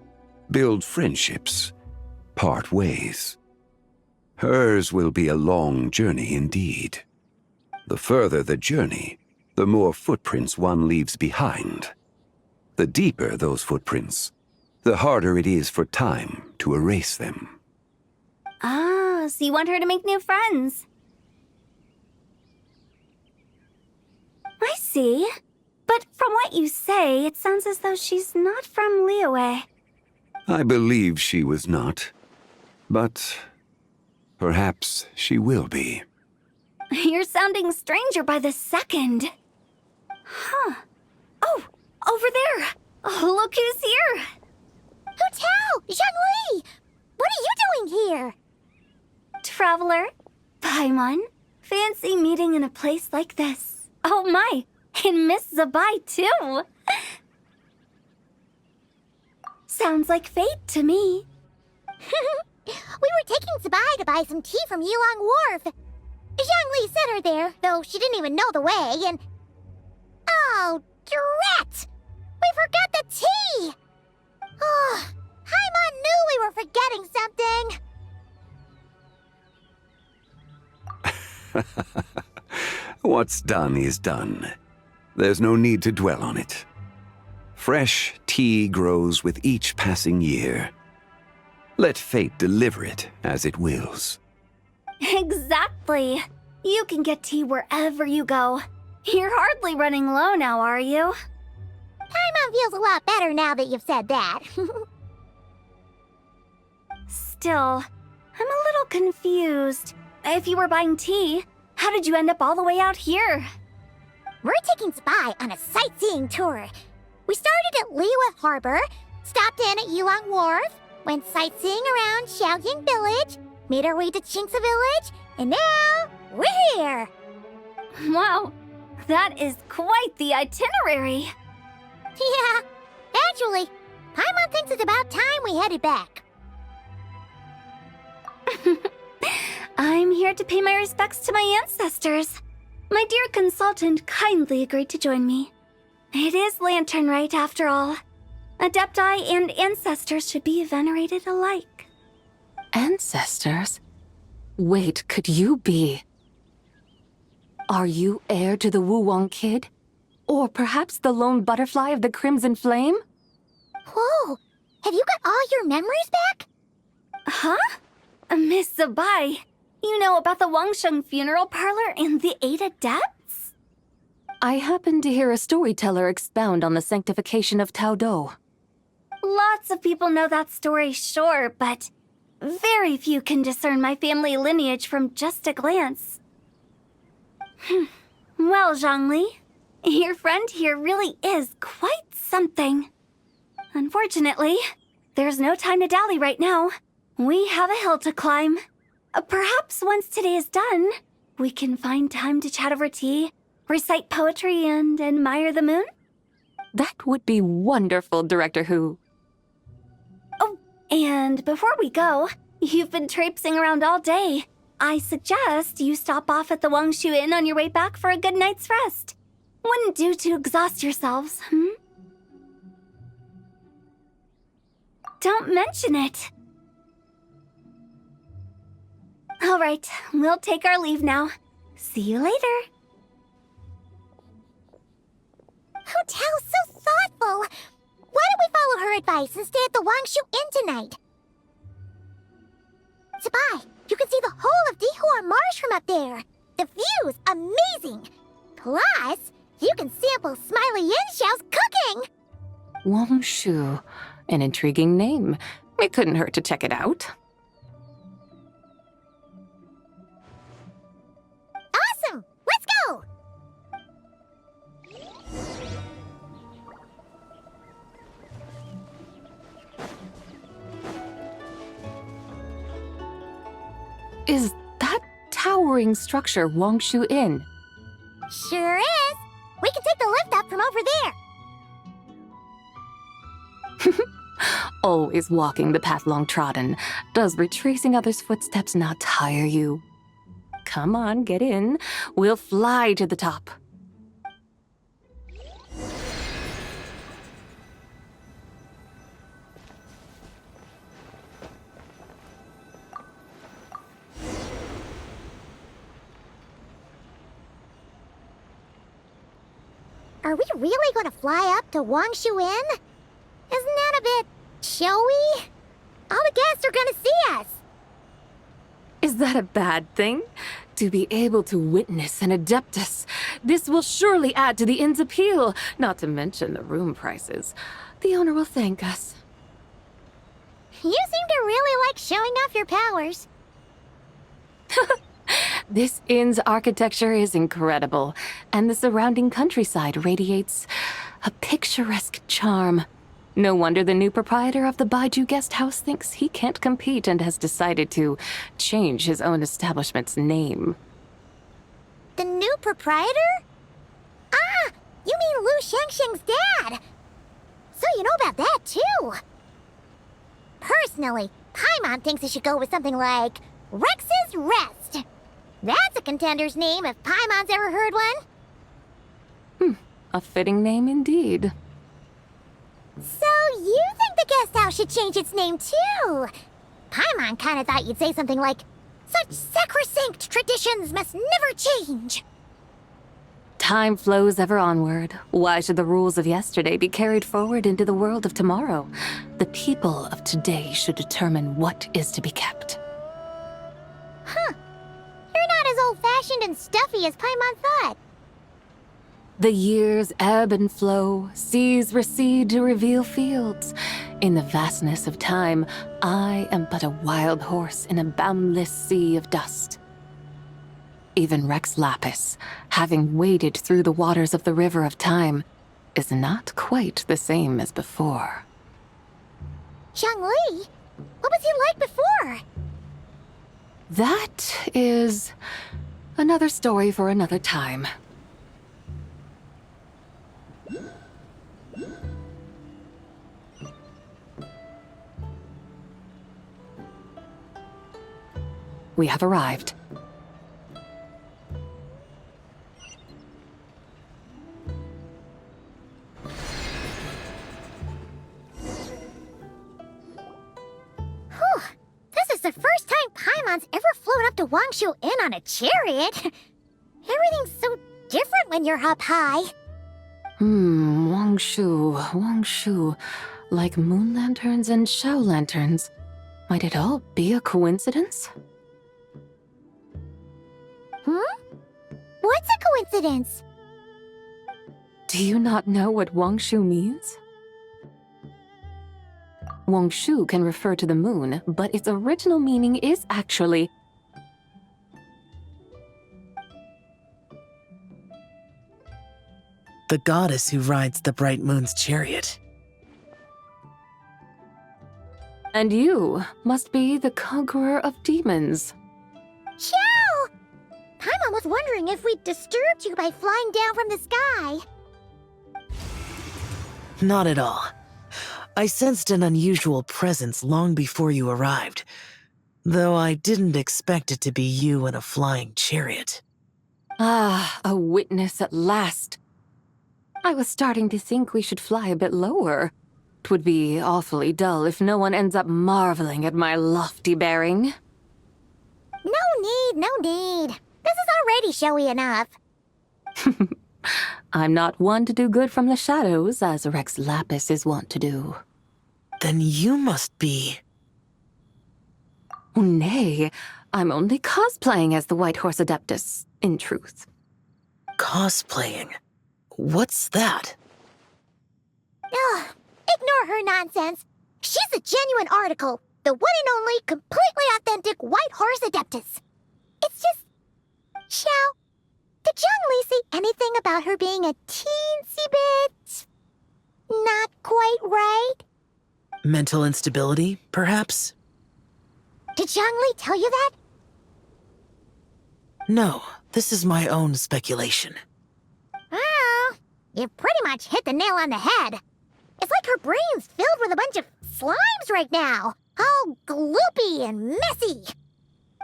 build friendships, part ways. Hers will be a long journey indeed. The further the journey, the more footprints one leaves behind. The deeper those footprints, the harder it is for time to erase them. Ah, so you want her to make new friends. I see. But from what you say, it sounds as though she's not from Liyue. I believe she was not, but perhaps she will be. You're sounding stranger by the second. Huh. Oh, over there. Oh, look who's here. Hu Tao! Zhongli! What are you doing here? Traveler, Paimon, fancy meeting in a place like this. Oh my, and Miss Zabai too. Sounds like fate to me. We were taking Zabai to buy some tea from Yilong Wharf. Zhongli sent her there, though she didn't even know the way, and... Oh, drat! We forgot the tea! Oh, Paimon knew we were forgetting something! What's done is done. There's no need to dwell on it. Fresh tea grows with each passing year. Let fate deliver it as it wills. Exactly. You can get tea wherever you go. You're hardly running low now, are you? Paimon feels a lot better now that you've said that. Still, I'm a little confused. If you were buying tea, how did you end up all the way out here? We're taking Spy on a sightseeing tour. We started at Liyue Harbor, stopped in at Yulong Wharf, went sightseeing around Xiaoying Village, made our way to Qingce Village, and now we're here. Wow, that is quite the itinerary. Yeah, actually, Paimon thinks it's about time we headed back. I'm here to pay my respects to my ancestors. My dear consultant kindly agreed to join me. It is Lanternlit, after all. Adepti and ancestors should be venerated alike. Ancestors? Wait, could you be? Are you heir to the Wuwang kid? Or perhaps the lone butterfly of the Crimson Flame? Whoa, have you got all your memories back? Huh? Miss Zabai, you know about the Wangsheng funeral parlor and the 8 adepts? I happened to hear a storyteller expound on the sanctification of Taodo. Lots of people know that story, sure, but very few can discern my family lineage from just a glance. Well, Zhongli, your friend here really is quite something. Unfortunately, there's no time to dally right now. We have a hill to climb. Perhaps once today is done, we can find time to chat over tea, recite poetry, and admire the moon? That would be wonderful, Director Hu. Oh, and before we go, you've been traipsing around all day. I suggest you stop off at the Wangshu Inn on your way back for a good night's rest. Wouldn't do to exhaust yourselves, Don't mention it. All right, we'll take our leave now. See you later. Hotel's so thoughtful. Why don't we follow her advice and stay at the Wangshu Inn tonight? Zabai, you can see the whole of Dihua Marsh from up there. The view's amazing. Plus, you can sample Smiley Yinxiao's cooking. Wangshu. An intriguing name. It couldn't hurt to check it out. Awesome! Let's go! Is that towering structure Wangshu Inn? Sure is. We can take the lift up from over there. Always walking the path long trodden. Does retracing others' footsteps not tire you? Come on, get in. We'll fly to the top. Are we really going to fly up to Wangshu Inn? Isn't that a bit showy? All the guests are going to see us. Is that a bad thing? To be able to witness an Adeptus. This will surely add to the inn's appeal, not to mention the room prices. The owner will thank us. You seem to really like showing off your powers. This inn's architecture is incredible, and the surrounding countryside radiates a picturesque charm. No wonder the new proprietor of the Baiju guest house thinks he can't compete and has decided to change his own establishment's name. The new proprietor? Ah, you mean Lu Shengsheng's dad. So you know about that, too. Personally, Paimon thinks it should go with something like Rex's Rest. That's a contender's name if Paimon's ever heard one. A fitting name indeed. So you think the guest house should change its name too? Paimon kinda thought you'd say something like, "Such sacrosanct traditions must never change." Time flows ever onward. Why should the rules of yesterday be carried forward into the world of tomorrow? The people of today should determine what is to be kept. Huh. You're not as old-fashioned and stuffy as Paimon thought. The years ebb and flow, seas recede to reveal fields. In the vastness of time, I am but a wild horse in a boundless sea of dust. Even Rex Lapis, having waded through the waters of the river of time, is not quite the same as before. Zhongli? What was he like before? That is another story for another time. We have arrived. Whew. This is the first time Paimon's ever flown up to Wangshu Inn on a chariot. Everything's so different when you're up high. Wangshu. Like moon lanterns and shell lanterns. Might it all be a coincidence? What's a coincidence? Do you not know what Wangshu means? Wangshu can refer to the moon, but its original meaning is actually the goddess who rides the bright moon's chariot. And you must be the conqueror of demons. Xiao! Paimon was wondering if we'd disturbed you by flying down from the sky. Not at all. I sensed an unusual presence long before you arrived, though I didn't expect it to be you in a flying chariot. Ah, a witness at last. I was starting to think we should fly a bit lower. 'Twould be awfully dull if no one ends up marveling at my lofty bearing. No need. This is already showy enough. I'm not one to do good from the shadows, as Rex Lapis is wont to do. Then you must be... Oh, nay, I'm only cosplaying as the White Horse Adeptus, in truth. cosplaying. What's that? Ugh, ignore her nonsense. She's the genuine article. The one and only, completely authentic White Horse Adeptus. It's just... Xiao, did Zhongli say anything about her being a teensy bit... not quite right? Mental instability, perhaps? Did Zhongli tell you that? No, this is my own speculation. Well, you pretty much hit the nail on the head. It's like her brain's filled with a bunch of slimes right now. All gloopy and messy.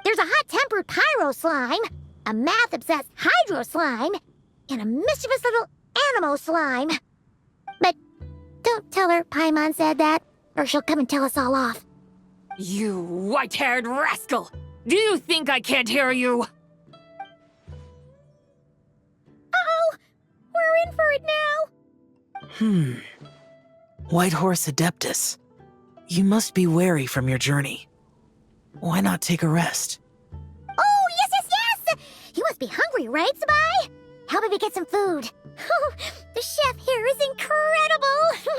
There's a hot-tempered pyro slime, a math-obsessed hydro slime, and a mischievous little animo slime. But don't tell her Paimon said that, or she'll come and tell us all off. You white-haired rascal! Do you think I can't hear you? Uh-oh! We're in for it now! White Horse Adeptus. You must be weary from your journey. Why not take a rest? Oh, yes! You must be hungry, right, Sabai? How about we get some food? Oh, the chef here is incredible!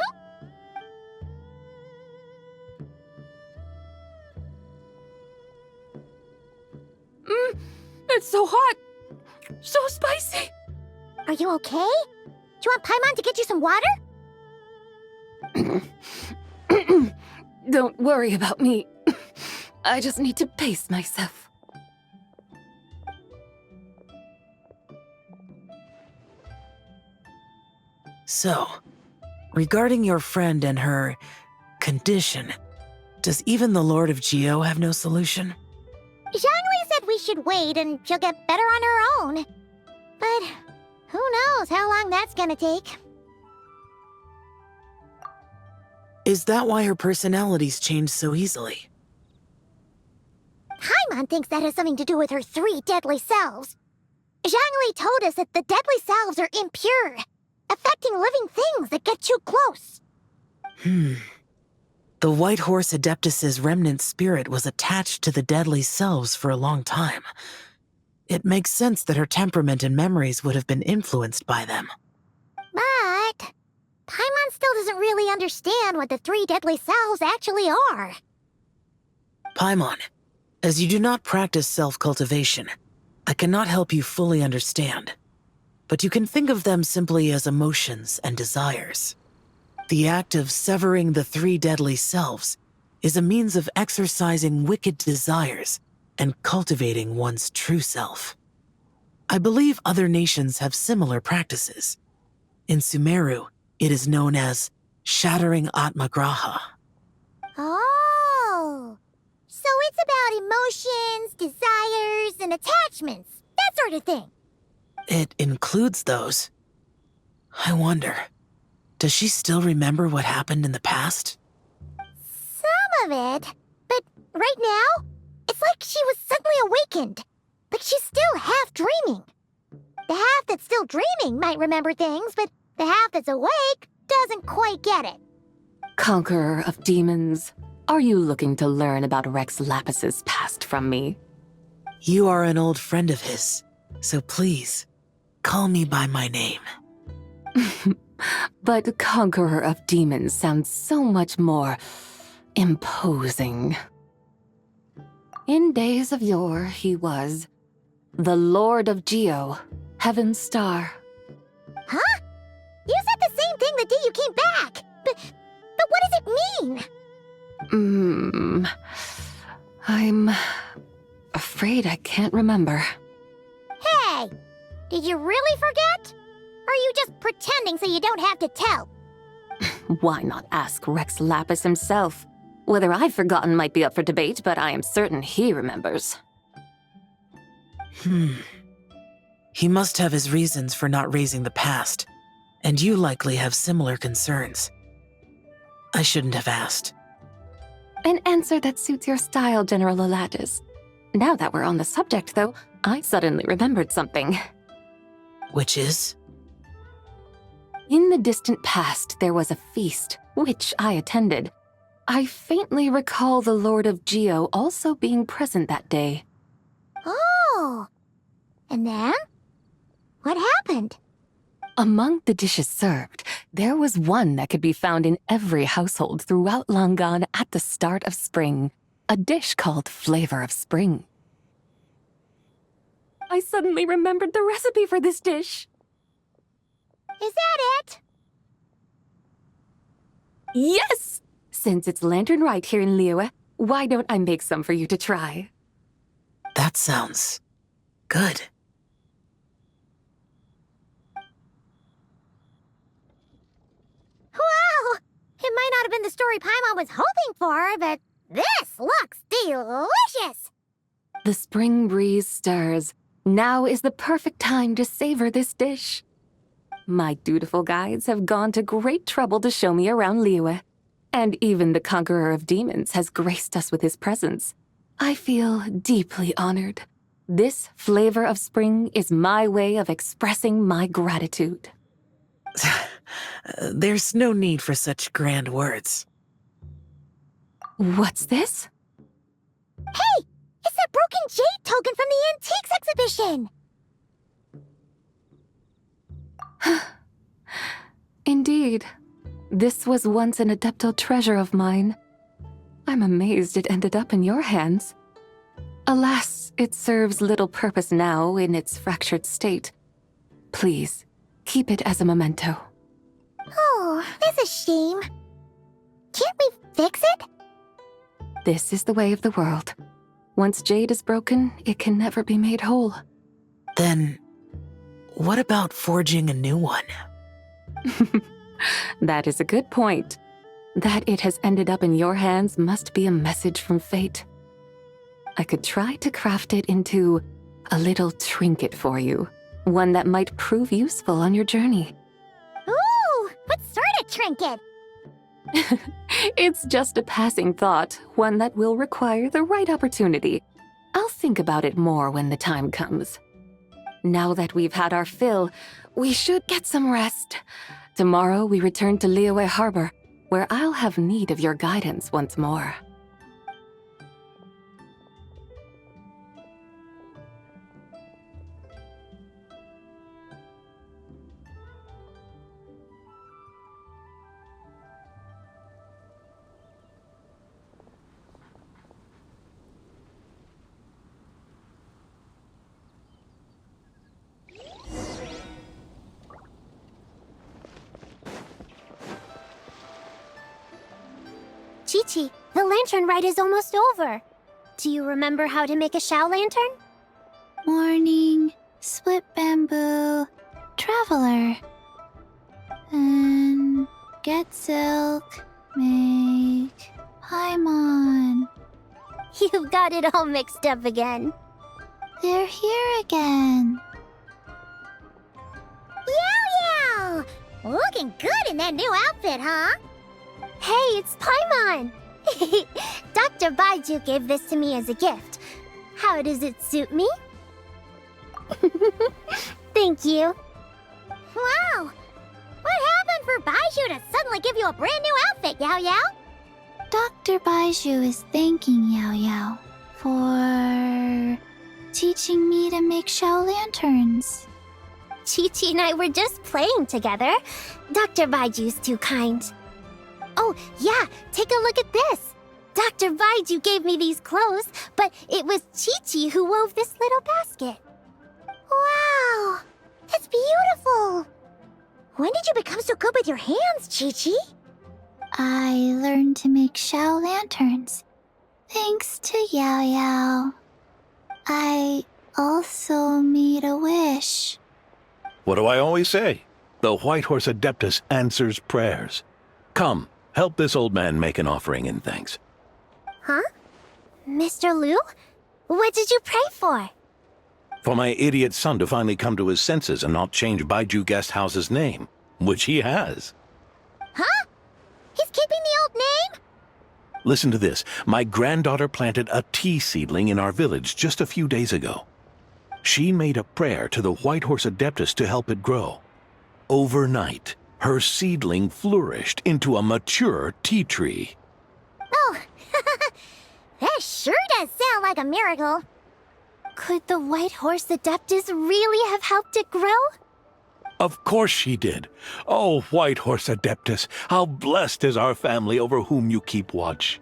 It's so hot! So spicy! Are you okay? Do you want Paimon to get you some water? Don't worry about me. I just need to pace myself. So, regarding your friend and her condition, does even the Lord of Geo have no solution? Zhongli said we should wait and she'll get better on her own. But Who knows how long that's gonna take? Is that why her personalities change so easily? Paimon thinks that has something to do with her 3 deadly selves. Zhangli told us that the deadly selves are impure, affecting living things that get too close. The White Horse Adeptus's remnant spirit was attached to the deadly selves for a long time. It makes sense that her temperament and memories would have been influenced by them. But Paimon still doesn't really understand what the 3 deadly selves actually are. Paimon, as you do not practice self-cultivation, I cannot help you fully understand. But you can think of them simply as emotions and desires. The act of severing the 3 deadly selves is a means of exercising wicked desires and cultivating one's true self. I believe other nations have similar practices. In Sumeru, it is known as shattering Atmagraha. Oh, so it's about emotions, desires, and attachments, that sort of thing. It includes those. I wonder, does she still remember what happened in the past? Some of it, but right now, it's like she was suddenly awakened. Like she's still half dreaming. The half that's still dreaming might remember things, but the half that's awake doesn't quite get it. Conqueror of demons, are you looking to learn about Rex Lapis's past from me? You are an old friend of his, so please, call me by my name. But Conqueror of Demons sounds so much more imposing. In days of yore, he was the Lord of Geo, Heaven's Star. Huh? You said the same thing the day you came back. But what does it mean? I'm afraid I can't remember. Hey, did you really forget? Or are you just pretending so you don't have to tell? Why not ask Rex Lapis himself? Whether I've forgotten might be up for debate, but I am certain he remembers. He must have his reasons for not raising the past, and you likely have similar concerns. I shouldn't have asked. An answer that suits your style, General Elatis. Now that we're on the subject, though, I suddenly remembered something. Which is? In the distant past, there was a feast, which I attended. I faintly recall the Lord of Geo also being present that day. Oh, and then? What happened? Among the dishes served, there was one that could be found in every household throughout Langan at the start of spring, a dish called Flavor of Spring. I suddenly remembered the recipe for this dish. Is that it? Yes! Since it's Lanternlit here in Liyue, why don't I make some for you to try? That sounds good. Wow! It might not have been the story Paimon was hoping for, but this looks delicious! The spring breeze stirs. Now is the perfect time to savor this dish. My dutiful guides have gone to great trouble to show me around Liyue, and even the Conqueror of Demons has graced us with his presence. I feel deeply honored. This flavor of spring is my way of expressing my gratitude. There's no need for such grand words. What's this? Hey! It's that broken jade token from the antiques exhibition! Indeed. This was once an Adeptal treasure of mine. I'm amazed it ended up in your hands. Alas, it serves little purpose now in its fractured state. Please, keep it as a memento. Oh, that's a shame. Can't we fix it? This is the way of the world. Once jade is broken, it can never be made whole. Then, what about forging a new one? That is a good point. That it has ended up in your hands must be a message from fate. I could try to craft it into a little trinket for you. One that might prove useful on your journey. Ooh, what sort of trinket? It's just a passing thought, one that will require the right opportunity. I'll think about it more when the time comes. Now that we've had our fill, we should get some rest. Tomorrow we return to Liyue Harbor, where I'll have need of your guidance once more. Chi-Chi, the lantern ride is almost over. Do you remember how to make a Shao lantern? Morning, split bamboo, traveler. And get silk, make Paimon. You've got it all mixed up again. They're here again. Yow! Looking good in that new outfit, huh? Hey, it's Paimon! Dr. Baiju gave this to me as a gift. How does it suit me? Thank you. Wow! What happened for Baiju to suddenly give you a brand new outfit, Yao Yao? Dr. Baiju is thanking Yao Yao for teaching me to make Shao lanterns. Chi-Chi and I were just playing together. Dr. Baiju's too kind. Oh, yeah, take a look at this. Dr. Baiju gave me these clothes, but it was Chi-Chi who wove this little basket. Wow, it's beautiful. When did you become so good with your hands, Chi-Chi? I learned to make Shao lanterns, thanks to Yao Yao. I also made a wish. What do I always say? The White Horse Adeptus answers prayers. Come, help this old man make an offering in thanks. Huh? Mr. Liu? What did you pray for? For my idiot son to finally come to his senses and not change Baiju Guest House's name, which he has. Huh? He's keeping the old name? Listen to this. My granddaughter planted a tea seedling in our village just a few days ago. She made a prayer to the White Horse Adeptus to help it grow. Overnight, her seedling flourished into a mature tea tree. Oh, that sure does sound like a miracle. Could the White Horse Adeptus really have helped it grow? Of course she did. Oh, White Horse Adeptus, how blessed is our family over whom you keep watch.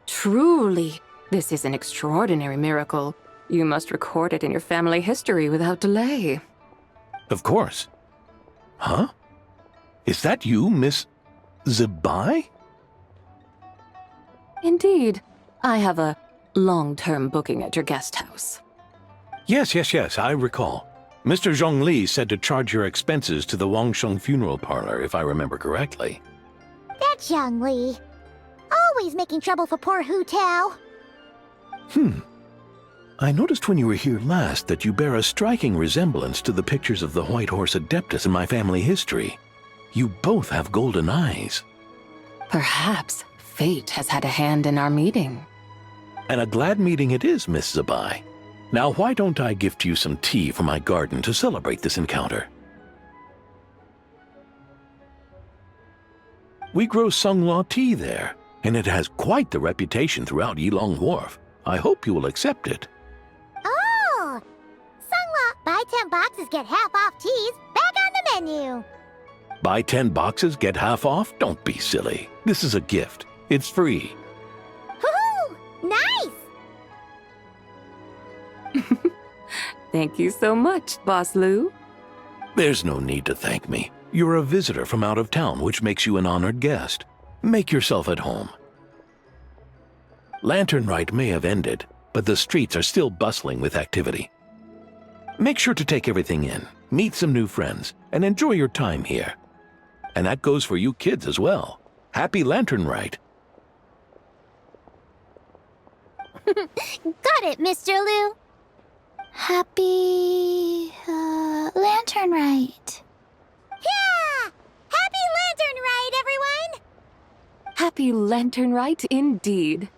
Truly, this is an extraordinary miracle. You must record it in your family history without delay. Of course. Huh? Is that you, Miss Zebai? Indeed. I have a long-term booking at your guest house. Yes, I recall. Mr. Zhongli said to charge your expenses to the Wangsheng funeral parlor, if I remember correctly. That's Young Li. Always making trouble for poor Hu Tao. I noticed when you were here last that you bear a striking resemblance to the pictures of the White Horse Adeptus in my family history. You both have golden eyes. Perhaps fate has had a hand in our meeting. And a glad meeting it is, Miss Zebai. Now why don't I gift you some tea from my garden to celebrate this encounter? We grow Sunghua tea there, and it has quite the reputation throughout Yilong Wharf. I hope you will accept it. Oh! Sunghua, buy 10 boxes, get half off teas, back on the menu. Buy 10 boxes, get half off? Don't be silly. This is a gift. It's free. Woohoo! Nice! Thank you so much, Boss Liu. There's no need to thank me. You're a visitor from out of town, which makes you an honored guest. Make yourself at home. Lanternlit may have ended, but the streets are still bustling with activity. Make sure to take everything in, meet some new friends, and enjoy your time here. And that goes for you kids as well. Happy Lanternlit. Got it, Mr. Liu. Happy... Lanternlit. Yeah! Happy Lantern Ride, everyone! Happy Lanternlit indeed.